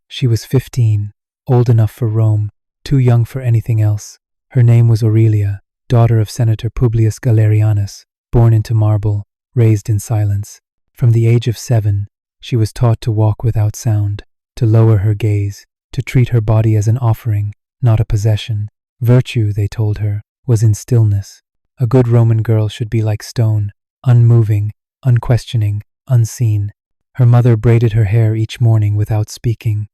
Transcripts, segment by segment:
She was 15, old enough for Rome, too young for anything else. Her name was Aurelia, daughter of Senator Publius Galerianus, born into marble, raised in silence. From the age of 7, she was taught to walk without sound, to lower her gaze, to treat her body as an offering, not a possession. Virtue, they told her, was in stillness. A good Roman girl should be like stone, unmoving, unquestioning, unseen. Her mother braided her hair each morning without speaking.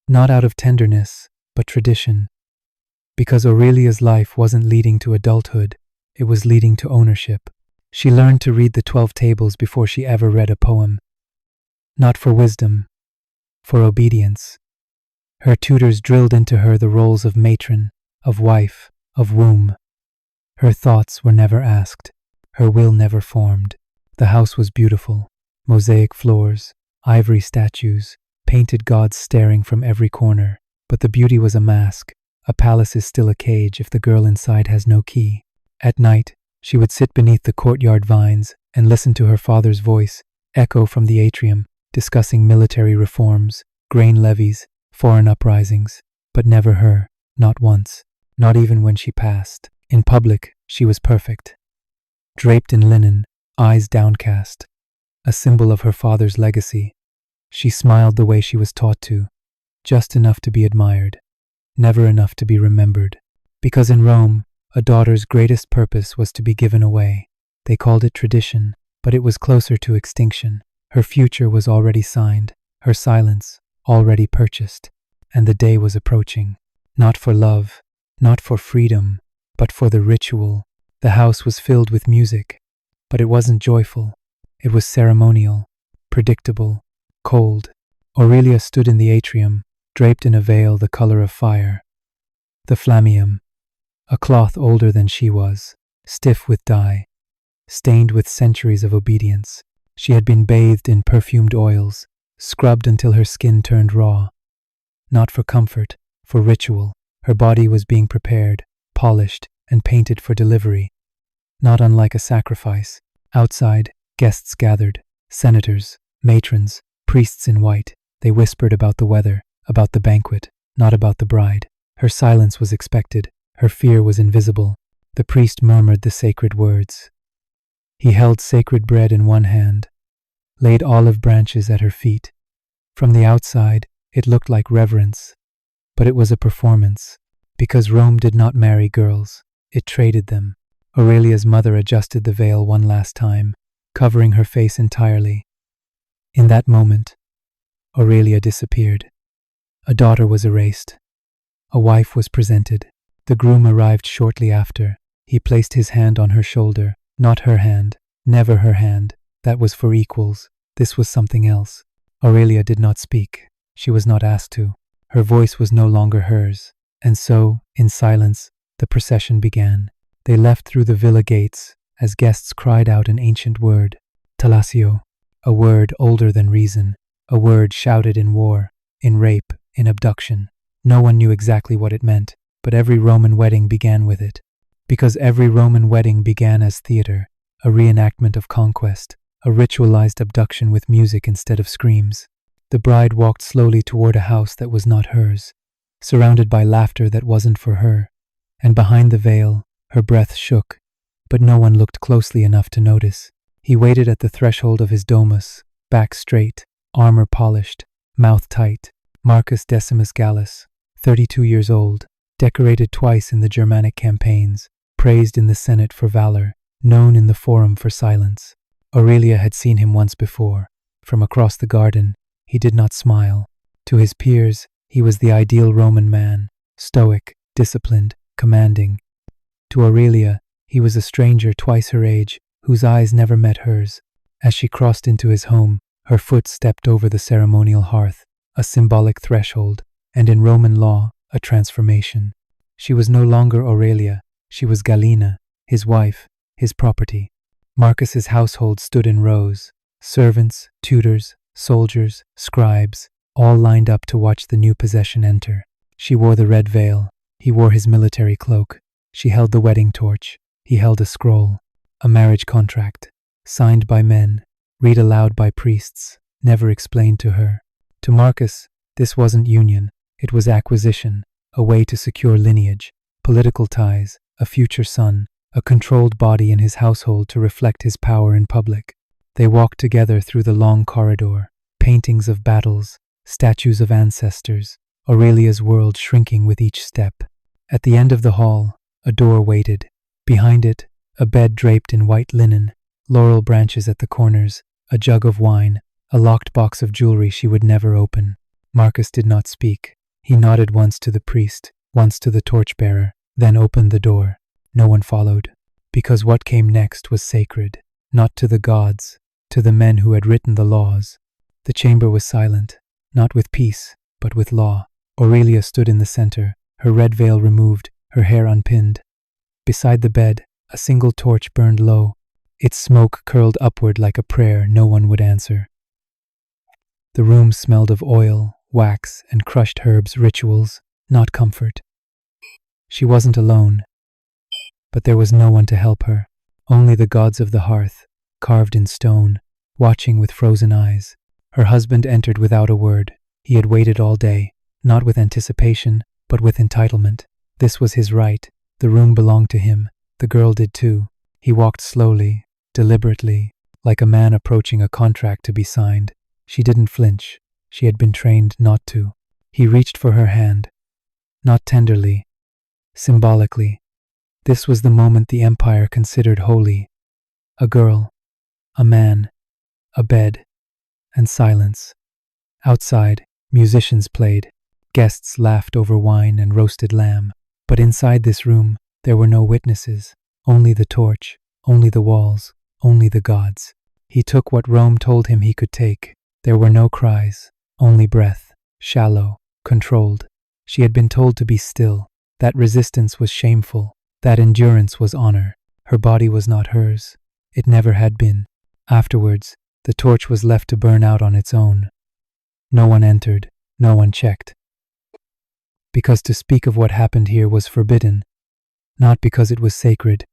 Not out of tenderness, but tradition. Because Aurelia's life wasn't leading to adulthood, it was leading to ownership. She learned to read the 12 tables before she ever read a poem. Not for wisdom, for obedience. Her tutors drilled into her the roles of matron, of wife, of womb. Her thoughts were never asked, her will never formed. The house was beautiful, mosaic floors, ivory statues, painted gods staring from every corner. But the beauty was a mask. A palace is still a cage if the girl inside has no key. At night, she would sit beneath the courtyard vines and listen to her father's voice echo from the atrium, discussing military reforms, grain levies, foreign uprisings, but never her, not once, not even when she passed. In public, she was perfect. Draped in linen, eyes downcast, a symbol of her father's legacy. She smiled the way she was taught to, just enough to be admired, never enough to be remembered. Because in Rome, a daughter's greatest purpose was to be given away. They called it tradition, but it was closer to extinction. Her future was already signed, her silence already purchased, and the day was approaching. Not for love, not for freedom, but for the ritual. The house was filled with music, but it wasn't joyful. It was ceremonial, predictable, cold. Aurelia stood in the atrium, draped in a veil the color of fire. The flammeum, a cloth older than she was, stiff with dye, stained with centuries of obedience. She had been bathed in perfumed oils, scrubbed until her skin turned raw. Not for comfort, for ritual. Her body was being prepared, polished, and painted for delivery. Not unlike a sacrifice. Outside, guests gathered, senators, matrons, priests in white. They whispered about the weather, about the banquet, not about the bride. Her silence was expected, her fear was invisible. The priest murmured the sacred words. He held sacred bread in one hand, laid olive branches at her feet. From the outside, it looked like reverence, but it was a performance. Because Rome did not marry girls, it traded them. Aurelia's mother adjusted the veil one last time, covering her face entirely. In that moment, Aurelia disappeared. A daughter was erased. A wife was presented. The groom arrived shortly after. He placed his hand on her shoulder. Not her hand, never her hand. That was for equals. This was something else. Aurelia did not speak. She was not asked to. Her voice was no longer hers. And so, in silence, the procession began. They left through the villa gates as guests cried out an ancient word, Talasio, a word older than reason, a word shouted in war, in rape, in abduction. No one knew exactly what it meant, but every Roman wedding began with it. Because every Roman wedding began as theater, a reenactment of conquest, a ritualized abduction with music instead of screams. The bride walked slowly toward a house that was not hers, surrounded by laughter that wasn't for her, and behind the veil, her breath shook, but no one looked closely enough to notice. He waited at the threshold of his domus, back straight, armor polished, mouth tight. Marcus Decimus Gallus, 32 years old, decorated twice in the Germanic campaigns, praised in the Senate for valor, known in the Forum for silence. Aurelia had seen him once before. From across the garden, he did not smile. To his peers, he was the ideal Roman man, stoic, disciplined, commanding. To Aurelia, he was a stranger twice her age, whose eyes never met hers. As she crossed into his home, her foot stepped over the ceremonial hearth, a symbolic threshold, and in Roman law, a transformation. She was no longer Aurelia, she was Galina, his wife, his property. Marcus's household stood in rows, servants, tutors, soldiers, scribes, all lined up to watch the new possession enter. She wore the red veil, he wore his military cloak. She held the wedding torch, he held a scroll, a marriage contract, signed by men, read aloud by priests, never explained to her. To Marcus, This wasn't union, it was acquisition, a way to secure lineage, political ties, a future son, a controlled body in his household to reflect his power in public. They walked together through the long corridor, paintings of battles, statues of ancestors, Aurelia's world shrinking with each step. At the end of the hall, a door waited. Behind it, a bed draped in white linen, laurel branches at the corners, a jug of wine, a locked box of jewelry she would never open. Marcus did not speak. He nodded once to the priest, once to the torchbearer, then opened the door. No one followed, because what came next was sacred, not to the gods, to the men who had written the laws. The chamber was silent, not with peace, but with law. Aurelia stood in the center, her red veil removed, her hair unpinned. Beside the bed, a single torch burned low. Its smoke curled upward like a prayer no one would answer. The room smelled of oil, wax, and crushed herbs, rituals, not comfort. She wasn't alone, but there was no one to help her. Only the gods of the hearth, carved in stone, watching with frozen eyes. Her husband entered without a word. He had waited all day, not with anticipation, but with entitlement. This was his right. The room belonged to him. The girl did too. He walked slowly, deliberately, like a man approaching a contract to be signed. She didn't flinch. She had been trained not to. He reached for her hand. Not tenderly, symbolically. This was the moment the empire considered holy. A girl, a man, a bed, and silence. Outside, musicians played. Guests laughed over wine and roasted lamb. But inside this room, there were no witnesses. Only the torch, only the walls, only the gods. He took what Rome told him he could take. There were no cries, only breath, shallow, controlled. She had been told to be still. That resistance was shameful. That endurance was honor. Her body was not hers. It never had been. Afterwards, the torch was left to burn out on its own. No one entered. No one checked. Because to speak of what happened here was forbidden. Not because it was sacred,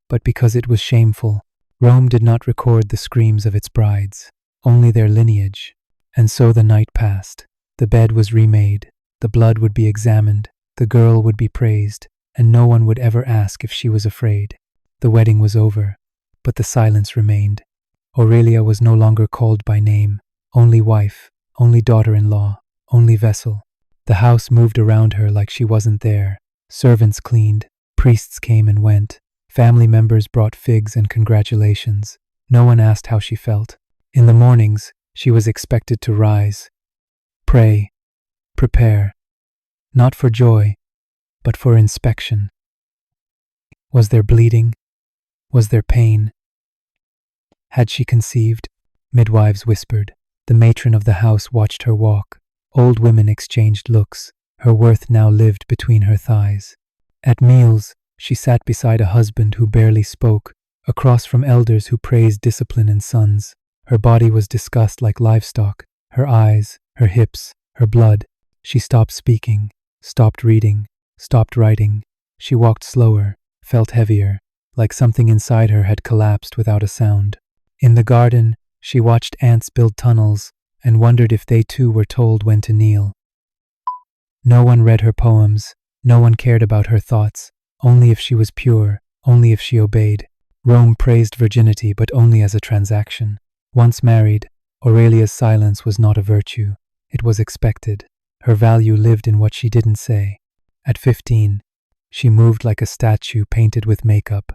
but because it was shameful. Rome did not record the screams of its brides, only their lineage. And so the night passed. The bed was remade. The blood would be examined. The girl would be praised. And no one would ever ask if she was afraid. The wedding was over, but the silence remained. Aurelia was no longer called by name. Only wife, only daughter-in-law, only vessel. The house moved around her like she wasn't there. Servants cleaned. Priests came and went. Family members brought figs and congratulations. No one asked how she felt. In the mornings, she was expected to rise, pray, prepare, not for joy, but for inspection. Was there bleeding? Was there pain? Had she conceived? Midwives whispered. The matron of the house watched her walk. Old women exchanged looks. Her worth now lived between her thighs. At meals, she sat beside a husband who barely spoke, across from elders who praised discipline and sons. Her body was discussed like livestock. Her eyes, her hips, her blood. She stopped speaking, stopped reading, stopped writing. She walked slower, felt heavier, like something inside her had collapsed without a sound. In the garden, she watched ants build tunnels and wondered if they too were told when to kneel. No one read her poems, no one cared about her thoughts, only if she was pure, only if she obeyed. Rome praised virginity, but only as a transaction. Once married, Aurelia's silence was not a virtue. It was expected. Her value lived in what she didn't say. At 15, she moved like a statue painted with makeup.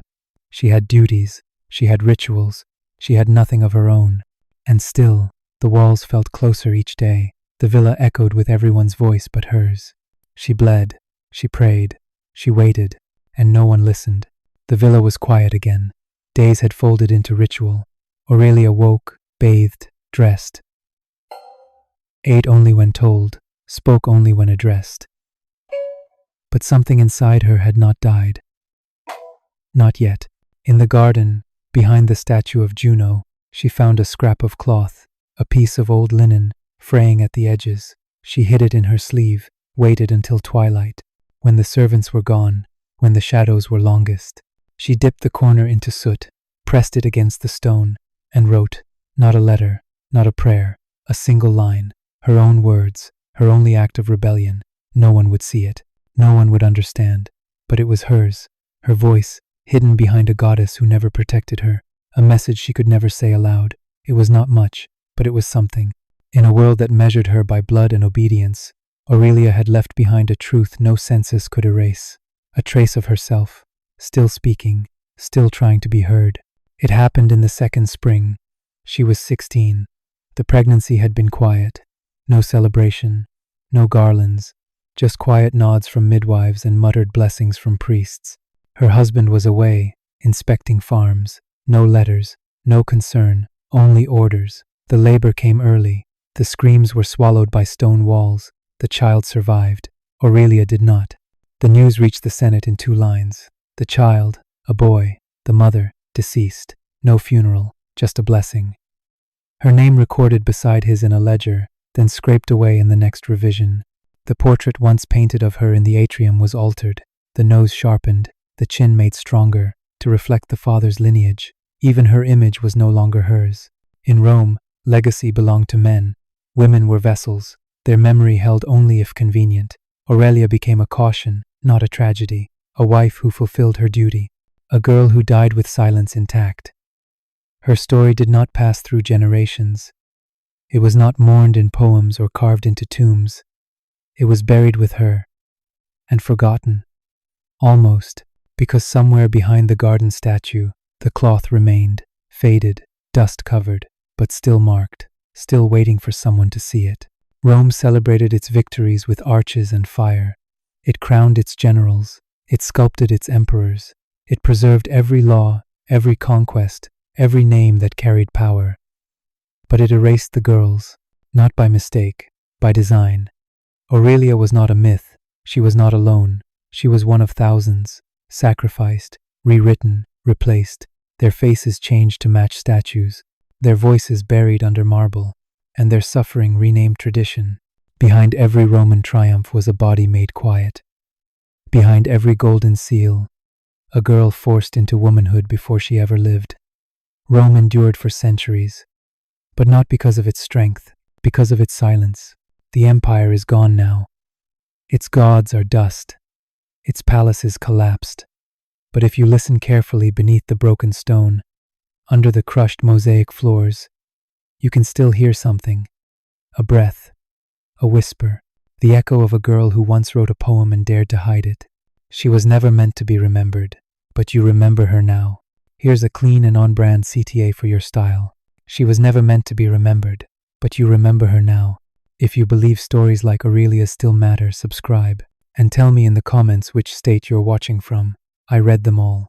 She had duties, she had rituals, she had nothing of her own. And still, the walls felt closer each day. The villa echoed with everyone's voice but hers. She bled, she prayed, she waited, and no one listened. The villa was quiet again. Days had folded into ritual. Aurelia woke, bathed, dressed. Ate only when told, spoke only when addressed. But something inside her had not died. Not yet. In the garden, behind the statue of Juno, she found a scrap of cloth, a piece of old linen, fraying at the edges. She hid it in her sleeve, waited until twilight, when the servants were gone, when the shadows were longest. She dipped the corner into soot, pressed it against the stone, and wrote, not a letter, not a prayer, a single line, her own words, her only act of rebellion. No one would see it. No one would understand. But it was hers. Her voice, hidden behind a goddess who never protected her. A message she could never say aloud. It was not much, but it was something. In a world that measured her by blood and obedience, Aurelia had left behind a truth no census could erase. A trace of herself, still speaking, still trying to be heard. It happened in the second spring. She was 16. The pregnancy had been quiet. No celebration, no garlands, just quiet nods from midwives and muttered blessings from priests. Her husband was away, inspecting farms. No letters, no concern, only orders. The labor came early. The screams were swallowed by stone walls. The child survived. Aurelia did not. The news reached the Senate in 2 lines. The child, a boy. The mother, deceased. No funeral, just a blessing. Her name recorded beside his in a ledger, then scraped away in the next revision. The portrait once painted of her in the atrium was altered. The nose sharpened, the chin made stronger, to reflect the father's lineage. Even her image was no longer hers. In Rome, legacy belonged to men. Women were vessels, their memory held only if convenient. Aurelia became a caution, not a tragedy. A wife who fulfilled her duty. A girl who died with silence intact. Her story did not pass through generations. It was not mourned in poems or carved into tombs. It was buried with her, and forgotten. Almost, because somewhere behind the garden statue, the cloth remained, faded, dust-covered, but still marked, still waiting for someone to see it. Rome celebrated its victories with arches and fire. It crowned its generals. It sculpted its emperors. It preserved every law, every conquest, every name that carried power. But it erased the girls, not by mistake, by design. Aurelia was not a myth. She was not alone. She was one of thousands, sacrificed, rewritten, replaced, their faces changed to match statues, their voices buried under marble, and their suffering renamed tradition. Behind every Roman triumph was a body made quiet. Behind every golden seal, a girl forced into womanhood before she ever lived. Rome endured for centuries, but not because of its strength, because of its silence. The empire is gone now. Its gods are dust. Its palaces collapsed. But if you listen carefully beneath the broken stone, under the crushed mosaic floors, you can still hear something. A breath, a whisper, the echo of a girl who once wrote a poem and dared to hide it. She was never meant to be remembered, but you remember her now. Here's a clean and on-brand CTA for your style. She was never meant to be remembered, but you remember her now. If you believe stories like Aurelia's still matter, subscribe, and tell me in the comments which state you're watching from. I read them all.